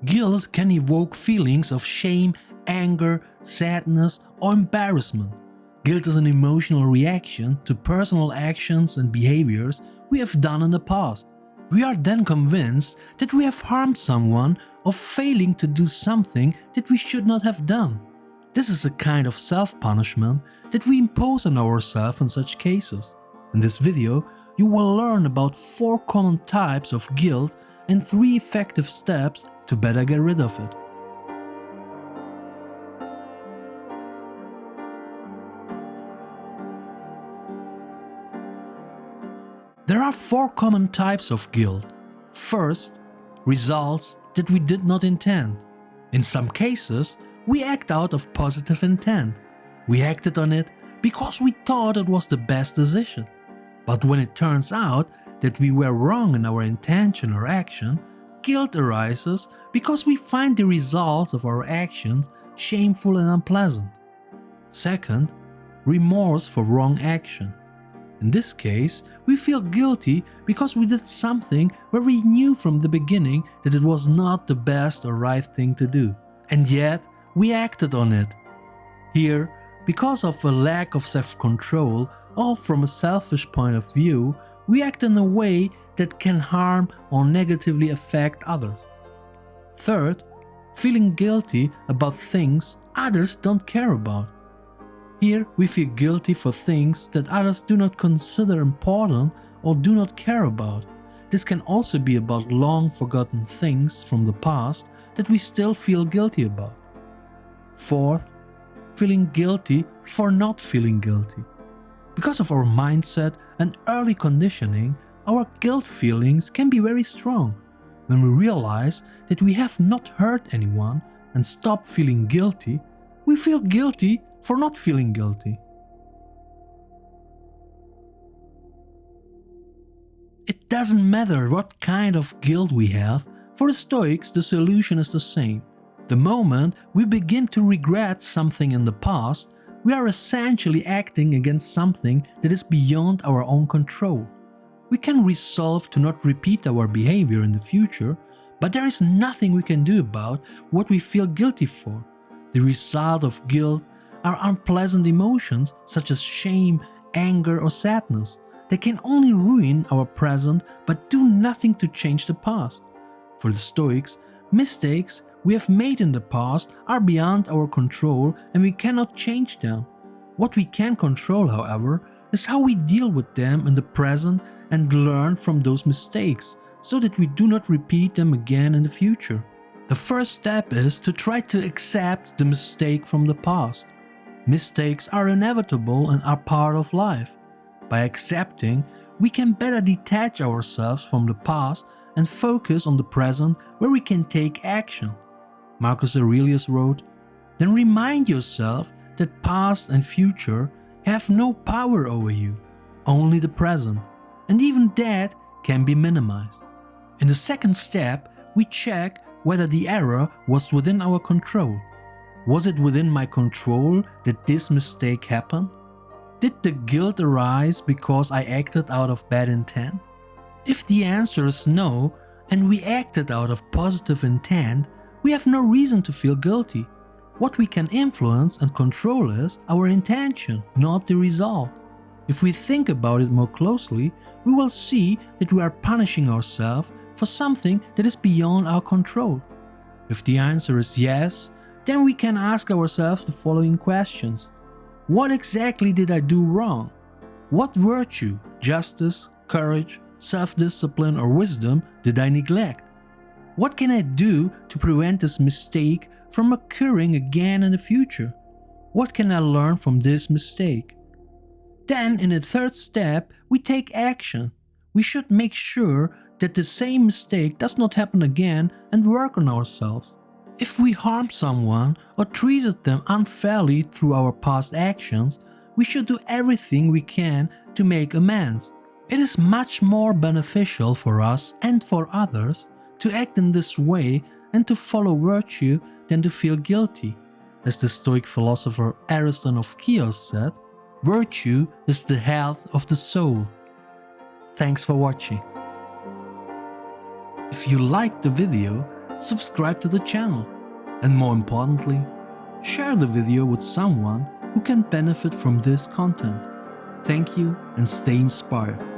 Guilt can evoke feelings of shame, anger, sadness, or embarrassment. Guilt is an emotional reaction to personal actions and behaviors we have done in the past. We are then convinced that we have harmed someone or failing to do something that we should not have done. This is a kind of self-punishment that we impose on ourselves in such cases. In this video, you will learn about 4 common types of guilt and 3 effective steps to better get rid of it. There are 4 common types of guilt. First, results that we did not intend. In some cases, we act out of positive intent. We acted on it because we thought it was the best decision. But when it turns out that we were wrong in our intention or action, guilt arises because we find the results of our actions shameful and unpleasant. Second, remorse for wrong action. In this case, we feel guilty because we did something where we knew from the beginning that it was not the best or right thing to do, and yet we acted on it. Here, because of a lack of self-control or from a selfish point of view, we act in a way that can harm or negatively affect others. Third, feeling guilty about things others don't care about. Here, we feel guilty for things that others do not consider important or do not care about. This can also be about long forgotten things from the past that we still feel guilty about. Fourth, feeling guilty for not feeling guilty. Because of our mindset and early conditioning, our guilt feelings can be very strong. When we realize that we have not hurt anyone and stop feeling guilty, we feel guilty for not feeling guilty. It doesn't matter what kind of guilt we have. For the Stoics, the solution is the same. The moment we begin to regret something in the past, we are essentially acting against something that is beyond our own control. We can resolve to not repeat our behavior in the future, but there is nothing we can do about what we feel guilty for. The result of guilt are unpleasant emotions such as shame, anger, or sadness. They can only ruin our present but do nothing to change the past. For the Stoics, mistakes we have made in the past are beyond our control and we cannot change them. What we can control, however, is how we deal with them in the present and learn from those mistakes so that we do not repeat them again in the future. The first step is to try to accept the mistake from the past. Mistakes are inevitable and are part of life. By accepting, we can better detach ourselves from the past and focus on the present where we can take action. Marcus Aurelius wrote, "Then remind yourself that past and future have no power over you, only the present, and even that can be minimized." In the second step, we check whether the error was within our control. Was it within my control that this mistake happened? Did the guilt arise because I acted out of bad intent? If the answer is no, and we acted out of positive intent, we have no reason to feel guilty. What we can influence and control is our intention, not the result. If we think about it more closely, we will see that we are punishing ourselves for something that is beyond our control. If the answer is yes, then we can ask ourselves the following questions. What exactly did I do wrong? What virtue, justice, courage, self-discipline, or wisdom did I neglect? What can I do to prevent this mistake from occurring again in the future? What can I learn from this mistake? Then, in the third step, we take action. We should make sure that the same mistake does not happen again and work on ourselves. If we harmed someone or treated them unfairly through our past actions, we should do everything we can to make amends. It is much more beneficial for us and for others to act in this way and to follow virtue than to feel guilty. As the Stoic philosopher Ariston of Chios said, "Virtue is the health of the soul." Thanks for watching. If you liked the video, subscribe to the channel, and more importantly, share the video with someone who can benefit from this content. Thank you and stay inspired.